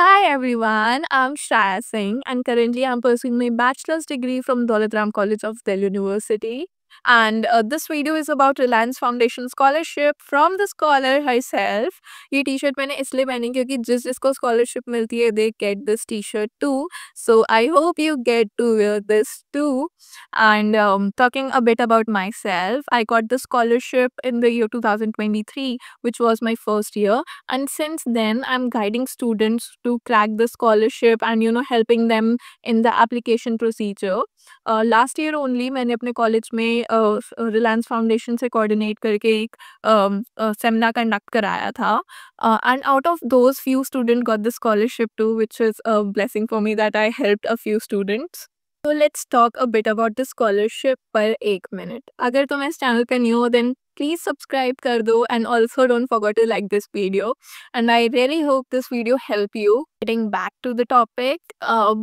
Hi everyone, I'm Shaya Singh and currently I'm pursuing my bachelor's degree from Daulat Ram College of Delhi University. And this video is about Reliance Foundation scholarship from the scholar herself. ये T-shirt मैंने इसलिए पहनी क्योंकि जिसको scholarship मिलती है they get this t-shirt too. So I hope you get to wear this too. And talking a bit about myself, I got the scholarship in the year 2023, which was my first year, and since then I'm guiding students to crack the scholarship and helping them in the application procedure. Last year only मैंने अपने college में Reliance foundation से coordinate करके एक seminar conduct कराया था and out of those few student got the scholarship to which is a blessing for me that I helped a few students. So let's talk a bit about the scholarship पर एक minute. अगर तुम इस channel पे new हो then please subscribe कर दो and also don't forget to like this video. And I really hope this video help you. Getting back to the topic,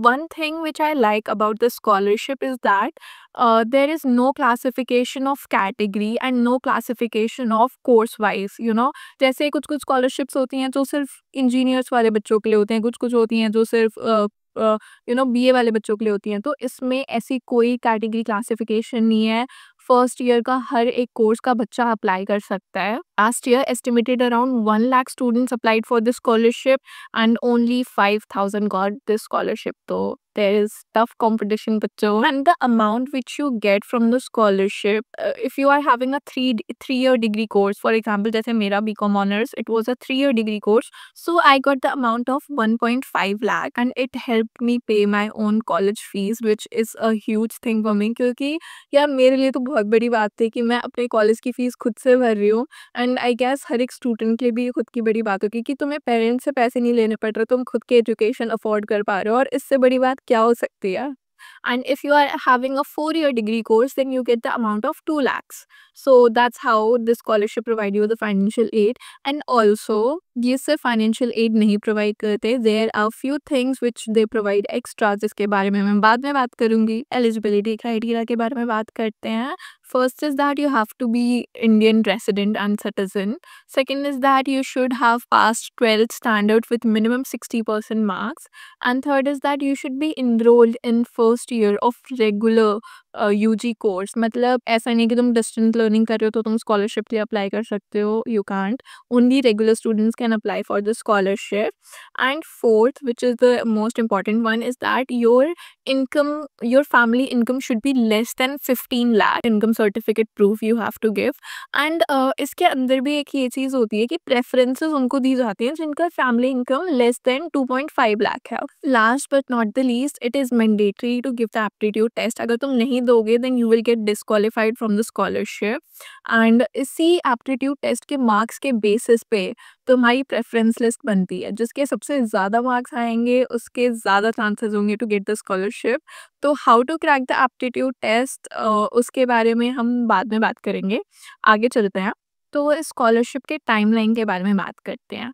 one thing which I like about the scholarship is that there is no classification of category and no classification of course wise. जैसे कुछ कुछ scholarships होती हैं जो सिर्फ engineers वाले बच्चों के लिए होते हैं, कुछ कुछ होती हैं जो सिर्फ बीए वाले बच्चों के लिए होती हैं. तो इसमें ऐसी कोई कैटेगरी क्लासिफिकेशन नहीं है. फर्स्ट ईयर का हर एक कोर्स का बच्चा अप्लाई कर सकता है. Last year estimated around 1 lakh students applied for this scholarship and only 5,000 got this scholarship. So there is tough competition बच्चों. And the amount which you get from the scholarship, if you are having a three-year degree course, for example जैसे मेरा BCom honors, it was a 3-year degree course. So I got the amount of 1.5 lakh and it helped me pay my own college fees, which is a huge thing for me. क्योंकि यार मेरे लिए तो बहुत बड़ी बात थी कि मैं अपने कॉलेज की फीस खुद से भर रही हूँ. एंड आई गेस हर एक स्टूडेंट के लिए भी ये खुद की बड़ी बात होगी कि तुम्हें पेरेंट्स से पैसे नहीं लेने पड़ रहे, तुम खुद की एजुकेशन अफोर्ड कर पा रहे हो, और इससे बड़ी बात क्या हो सकती है. And if you are having a 4-year degree course, then you get the amount of 2 lakhs. So that's how the scholarship provide you the financial aid. And also, ये सिर्फ financial aid नहीं provide करते. There are few things which they provide extra, जिसके बारे में मैं बाद में बात करूँगी. Eligibility criteria के बारे में बात करते हैं. First is that you have to be Indian resident and citizen. Second is that you should have passed 12th standard with minimum 60% marks. And third is that you should be enrolled in first year of regular UG course. मतलब ऐसा नहीं कि तुम distance learning कर रहे हो तो तुम स्कॉलरशिप के लिए अप्लाई कर सकते हो. You can't. Only regular students can apply for the scholarship. And fourth which is the most important one is that your family income should be less than 15 lakh. Income certificate proof you have to give. And इसके अंदर भी एक ये चीज़ होती है कि preferences उनको दी जाती हैं जिनका family income less than 2.5 lakh है. Last but not the least, it is mandatory to give the aptitude test. अगर तुम नहीं दोगे then you will get disqualified from the scholarship. And इसी एप्टीट्यूड टेस्ट के मार्क्स के बेसिस पे तुम्हारी प्रेफरेंस लिस्ट बनती है. जिसके सबसे ज़्यादा मार्क्स आएंगे उसके ज़्यादा चांसेस होंगे टू गेट द स्कॉलरशिप. तो how to crack the aptitude test, उसके बारे में हम बाद में बात करेंगे. आगे चलते हैं. तो स्कॉलरशिप के टाइमलाइन के बारे में बात करते हैं.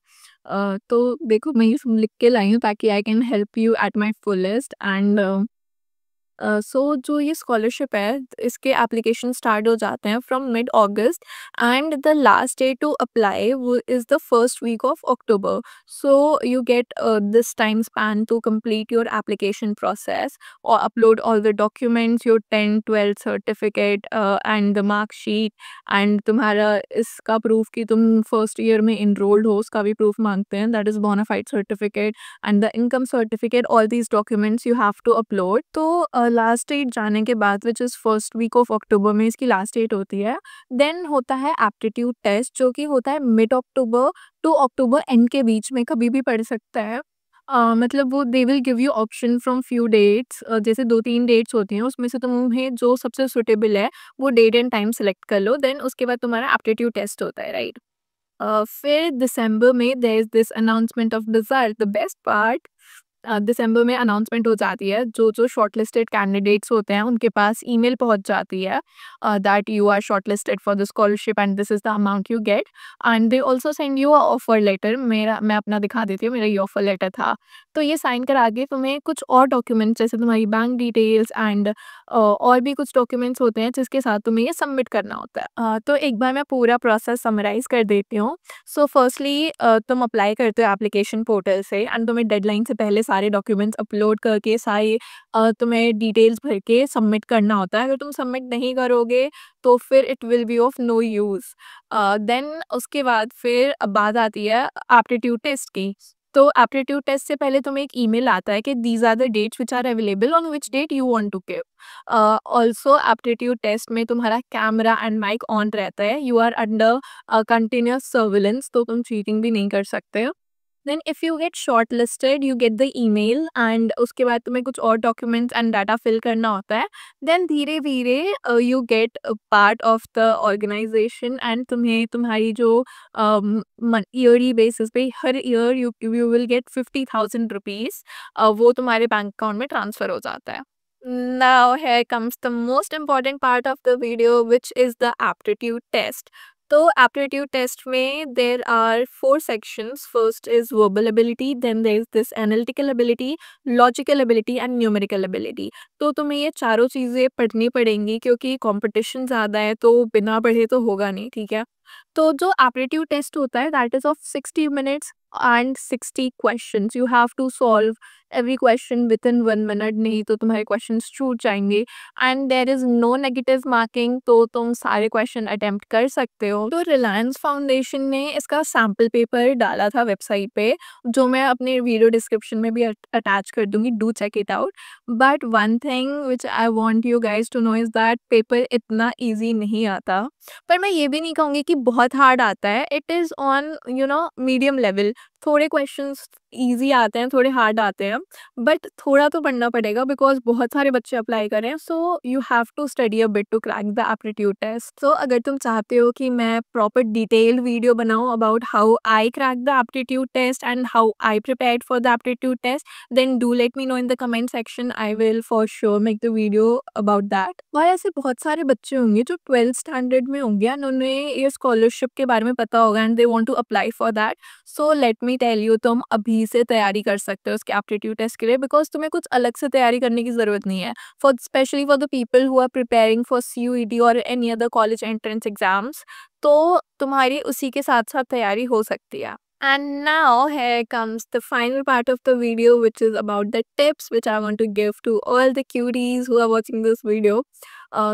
तो देखो मैं ये सब लिख के लाई हूँ ताकि I can help you at my fullest. And so जो ये स्कॉलरशिप है इसके एप्लीकेशन स्टार्ट हो जाते हैं from mid August and the last day to apply वो is the first week of October. So you get this time span to complete your application process or upload all the documents, your 10th 12th certificate and the mark sheet. And तुम्हारा इसका proof कि तुम first year में enrolled हो उसका भी proof मांगते हैं, that is bonafide certificate and the income certificate. All these documents you have to upload. तो लास्ट डेट जाने के बाद which is first week of October में इसकी लास्ट डेट होती है. देन होता है एप्टीट्यूड टेस्ट जो कि होता है mid October to October end के बीच में कभी भी पड़ सकता है. मतलब वो they will give you option from few dates. जैसे 2-3 डेट्स होती हैं उसमें से तुम्हें जो सबसे सुटेबल है वो डेट एंड टाइम सेलेक्ट कर लो. देन उसके बाद तुम्हारा एप्टीट्यूड टेस्ट होता है, राइट. फिर दिसंबर में there is this announcement of result. The best part, दिसंबर में अनाउंसमेंट हो जाती है। जो शॉर्टलिस्टेड कैंडिडेट्स होते हैं उनके पास ईमेल पहुँच जाती है that you are shortlisted for the scholarship and this is the amount you get and they also send you a offer letter. मैं अपना दिखा देती हूँ, मेरा ये ऑफर लेटर था। तो ये साइन करा के तुम्हें कुछ और डॉक्यूमेंट्स जैसे तुम्हारी बैंक डिटेल्स एंड और भी कुछ डॉक्यूमेंट्स होते हैं जिसके साथ तुम्हें ये सबमिट करना होता है। तो एक बार मैं पूरा प्रोसेस समराइज़ कर देती हूँ। सो फर्स्टली तुम अप्लाई करते हो एप्लीकेशन पोर्टल से एंड तुम्हें डेडलाइन से पहले सारे डॉक्यूमेंट्स अपलोड करके सारे तुम्हें डिटेल्स भर के सबमिट करना होता है। अगर तुम सबमिट नहीं करोगे तो फिर it will be of no use. Then उसके बाद फिर बात आती है एप्टीट्यूड टेस्ट की। तो एप्टीट्यूड टेस्ट से पहले तुम्हें एक ईमेल आता है कि these are the dates which are available on which date you want to give. Also aptitude test में तुम्हारा कैमरा एंड माइक ऑन रहता है। You are under continuous surveillance, तो तुम चीटिंग भी नहीं कर सकते हो। Then if you get shortlisted you get the email and उसके बाद तुम्हें कुछ और डॉक्यूमेंट्स एंड डाटा फिल करना होता है। देन धीरे धीरे you get part of the organization and तुम्हें तुम्हारी जो ईयरली बेसिस पे हर year you will get 50,000 rupees, वो तुम्हारे बैंक अकाउंट में ट्रांसफ़र हो जाता है। Now here comes the most important part of the video which is the aptitude test. तो aptitude test में there are 4 sections. First is verbal ability, then there is this analytical ability, logical ability and numerical ability. तो तुम्हें ये चारों चीज़ें पढ़नी पड़ेंगी क्योंकि कंपटीशन ज़्यादा है तो बिना पढ़े तो होगा नहीं, ठीक है। तो जो एप्टीट्यूड टेस्ट होता है that is of 60 minutes and 60 questions. You have to solve every question within 1 minute, नहीं तो तुम्हारे क्वेश्चंस छूट जाएंगे and there is no negative marking, तो तुम सारे क्वेश्चन अटेम्प्ट कर सकते हो। तो रिलायंस फाउंडेशन ने इसका सैम्पल पेपर डाला था वेबसाइट पे, जो मैं अपने वीडियो डिस्क्रिप्शन में भी अटैच कर दूंगी, do check it out. But one thing which I want you guys to know is that paper इतना ईजी नहीं आता, पर मैं ये भी नहीं कहूँगी कि बहुत हार्ड आता है। It is on medium level. थोड़े क्वेश्चंस ईजी आते हैं, थोड़े हार्ड आते हैं, बट थोड़ा तो पढ़ना पड़ेगा बिकॉज बहुत सारे बच्चे अप्लाई कर रहे हैं। So you have to study a bit to crack the aptitude test. So अगर तुम चाहते हो कि मैं प्रॉपर डिटेल्ड वीडियो बनाऊँ about how I crack the aptitude test and how I prepared for the aptitude test, then do let me know in the comment section. I will for sure make the video about that. और ऐसे बहुत सारे बच्चे होंगे जो 12th standard में होंगे and उन्हें ये स्कॉलरशिप के बारे में पता होगा and they want to apply for that. So let me tell you, तुम अभी से तैयारी कर सकते हो उसके एप्टीट्यूड टेस्ट के लिए बिकॉज तुम्हें कुछ अलग से तैयारी करने की ज़रूरत नहीं है। For specially for the people who are preparing for CUET और any other college entrance exams, तो तुम्हारी उसी के साथ साथ तैयारी हो सकती है। And now here comes the final part of the video, which is about the tips which I want to give to all the cuties who are watching this video.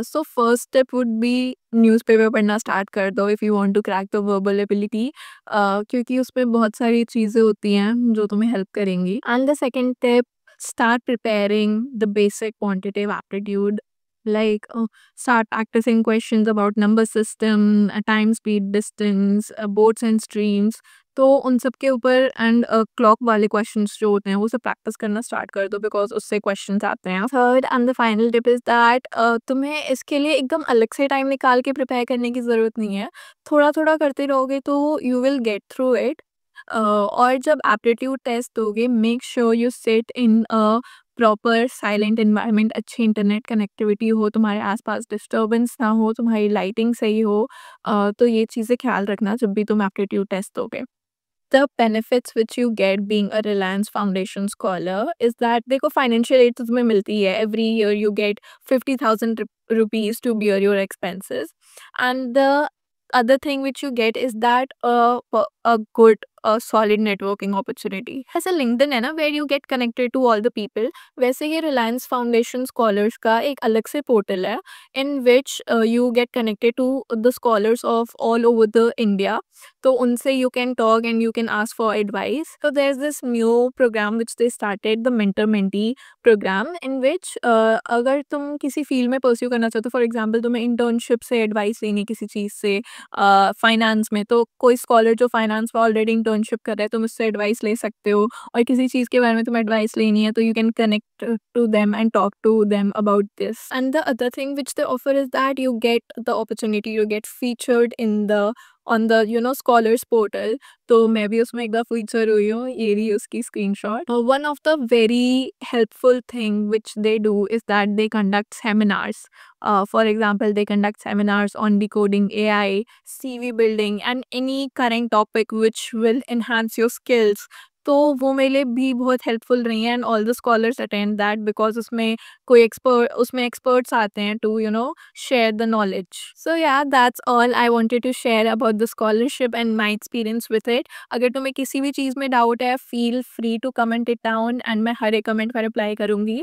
So first tip would be newspaper पढ़ना start कर दो if you want to crack the verbal ability, क्योंकि उसमें बहुत सारी चीज़ें होती हैं जो तुम्हें हेल्प करेंगी। And the second tip, start preparing the basic quantitative aptitude, like start practicing questions about number system, time, speed, distance, boats and streams। तो उन सब के ऊपर एंड क्लॉक वाले क्वेश्चंस जो होते हैं वो सब प्रैक्टिस करना स्टार्ट कर दो बिकॉज उससे क्वेश्चंस आते हैं। Third and the final tip is that तुम्हें इसके लिए एकदम अलग से टाइम निकाल के प्रिपेयर करने की ज़रूरत नहीं है। थोड़ा थोड़ा करते रहोगे तो you will get through it. और जब एप्टीट्यूड टेस्ट दोगे make sure you sit in a proper silent environment, अच्छी इंटरनेट कनेक्टिविटी हो, तुम्हारे आसपास डिस्टर्बेंस ना हो, तुम्हारी लाइटिंग सही हो। तो ये चीज़ें ख्याल रखना जब भी तुम एप्टीट्यूड टेस्ट दोगे। The benefits which you get being a Reliance Foundation scholar is that देखो financial aid तो तुम्हें मिलती है। Every year you get 50,000 rupees to bear your expenses, and the other thing which you get is that a good solid networking opportunity। ऐसे LinkedIn है ना where you get connected to all the people, वैसे ये Reliance Foundation scholars का एक अलग से portal है in which you get connected to the scholars of all over the India। तो उनसे you can talk and you can ask for advice। So there's this new program which they started, the mentor mentee program, in which अगर तुम किसी field में pursue करना चाहते हो, for example तुम्हें इंटर्नशिप से एडवाइस लेनी है किसी चीज़ से, फाइनेंस में, तो कोई स्कॉलर जो फाइनेंस में ऑलरेडी इंटर्नशिप कर रहा है तुम उससे एडवाइस ले सकते हो। और किसी चीज़ के बारे में तुम्हें एडवाइस लेनी है तो you can connect to them and talk to them about this। And the other thing which they offer is that you get the opportunity, you get featured in the on the scholars portal. तो मैं भी उसमें एक बार feature हुई हूँ, ये रही उसकी screenshot. One of the very helpful thing which they do is that they conduct seminars. For example, they conduct seminars on decoding AI, CV building, and any current topic which will enhance your skills. तो वो मेरे लिए भी बहुत helpful रही हैं, and all the scholars attend that because उसमें experts आते हैं to share the knowledge. So yeah, that's all I wanted to share about the scholarship and my experience with it. अगर तुम्हें किसी भी चीज़ में डाउट है, feel free to comment it down and मैं हर एक कमेंट का रिप्लाई करूँगी.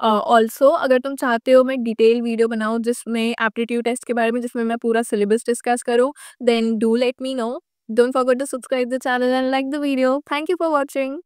ऑल्सो अगर तुम चाहते हो मैं डिटेल वीडियो बनाऊँ जिसमें एप्टीट्यूड टेस्ट के बारे में, जिसमें मैं पूरा सिलेबस डिस्कस करूँ, then do let me know. Don't forget to subscribe the channel and like the video. Thank you for watching.